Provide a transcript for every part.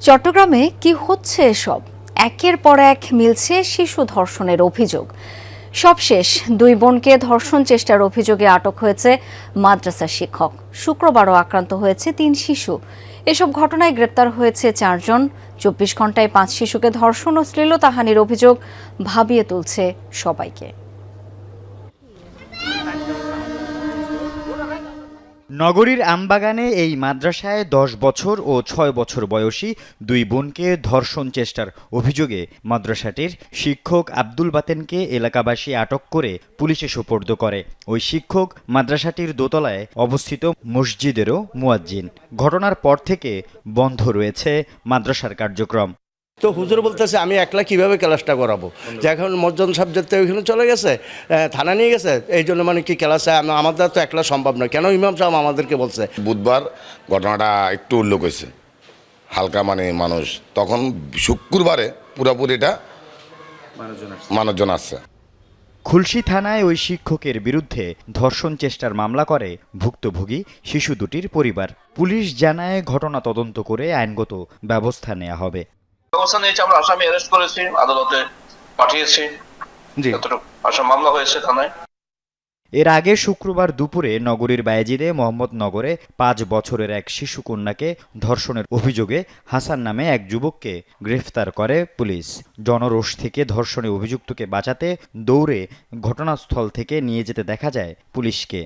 চট্টগ্রামে কি হচ্ছে এসব? একের পর এক মিলছে শিশু ধর্ষণের অভিযোগ। সবশেষ দুই বোনকে ধর্ষণ চেষ্টার অভিযোগে আটক হয়েছে মাদ্রাসা শিক্ষক। শুক্রবারও আক্রান্ত হয়েছে ৩ শিশু। এসব ঘটনায় গ্রেপ্তার হয়েছে ৪ জন। ২৪ ঘন্টায় ৫ শিশুকে ধর্ষণ ও শ্লীলতাহানির অভিযোগ ভাবিয়ে তুলছে সবাইকে। নগরীর আমবাগানে এই মাদ্রাসায় ১০ বছর ও ৬ বছর বয়সী দুই বোনকে ধর্ষণ চেষ্টার অভিযোগে মাদ্রাসাটির শিক্ষক আব্দুল বাতেনকে এলাকাবাসী আটক করে পুলিশে সোপর্দ করে। ওই শিক্ষক মাদ্রাসাটির দোতলায় অবস্থিত মসজিদেরও মুয়াজ্জিন। ঘটনার পর থেকে বন্ধ রয়েছে মাদ্রাসার কার্যক্রম। তো হুজুর বলতেছে আমি একলা কিভাবে ক্লাসটা করাবো, যে এখন মসজিদ সাবজেক্টে ওইখানে চলে গেছে, থানা নিয়ে গেছে, এই জন্য মানে কি ক্লাসে আমাদের তো একলা সম্ভব নয়। কেন ইমাম সাহেব আমাদেরকে বলছে? বুধবার ঘটনাটা একটু উল্লেখ হয়েছে, হালকা মানে মানুষ, তখন শুক্রবারে পুরোপুরিটা মানুষজন আসছে। খুলশী থানায় ওই শিক্ষকের বিরুদ্ধে ধর্ষণ চেষ্টার মামলা করে ভুক্তভোগী শিশু দুটির পরিবার। পুলিশ জানায় ঘটনা তদন্ত করে আইনগত ব্যবস্থা নেওয়া হবে। ব্যবস্থা নিয়েছি, আমরা আসামি অ্যারেস্ট করেছি, আদালতে পাঠিয়েছি। আসামি মামলা হয়েছে থানায়। এর আগে শুক্রবার দুপুরে নগরীর বায়েজিদে মোহাম্মদনগরে ৫ বছরের এক শিশু কন্যাকে ধর্ষণের অভিযোগে হাসান নামে এক যুবককে গ্রেফতার করে পুলিশ। জনরোষ থেকে ধর্ষণে অভিযুক্তকে বাঁচাতে দৌড়ে ঘটনাস্থল থেকে নিয়ে যেতে দেখা যায় পুলিশকে।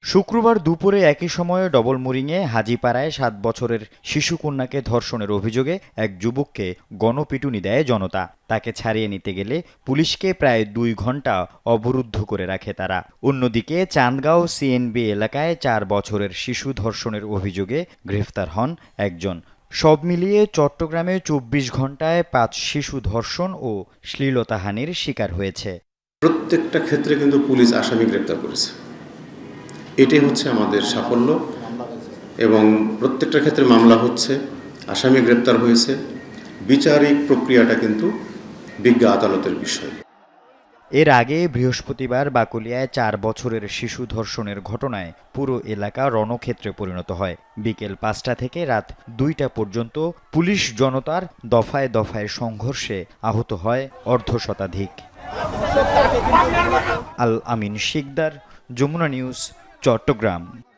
শুক্রবার দুপুরে একই সময়ে ডবলমুরিংয়ে হাজীপাড়ায় ৭ বছরের শিশুকন্যাকে ধর্ষণের অভিযোগে এক যুবককে গণপিটুনি দেয় জনতা। তাকে ছাড়িয়ে নিতে গেলে পুলিশকে প্রায় ২ ঘণ্টা অবরুদ্ধ করে রাখে তারা। অন্যদিকে চান্দগাঁও সিএনবি এলাকায় ৪ বছরের শিশু ধর্ষণের অভিযোগে গ্রেফতার হন একজন। সব মিলিয়ে চট্টগ্রামে ২৪ ঘণ্টায় ৫ শিশু ধর্ষণ ও শ্লীলতাহানির শিকার হয়েছে। প্রত্যেকটা ক্ষেত্রে কিন্তু পুলিশ আসামি গ্রেপ্তার করেছে, এটাই হচ্ছে আমাদের সাফল্য। এবং প্রত্যেকটা ক্ষেত্রে মামলা হচ্ছে, আসামি গ্রেপ্তার হয়েছে। বিচারিক প্রক্রিয়াটা কিন্তু বিজ্ঞ আদালতের বিষয়। এর আগে বৃহস্পতিবার বাকলিয়ায় ৪ বছরের শিশু ধর্ষণের ঘটনায় পুরো এলাকা রণক্ষেত্রে পরিণত হয়। বিকেল ৫টা থেকে রাত ২টা পর্যন্ত পুলিশ জনতার দফায় দফায় সংঘর্ষে আহত হয় অর্ধশতাধিক। আল আমিন শিকদার, যমুনা নিউজ, চট্টগ্রাম।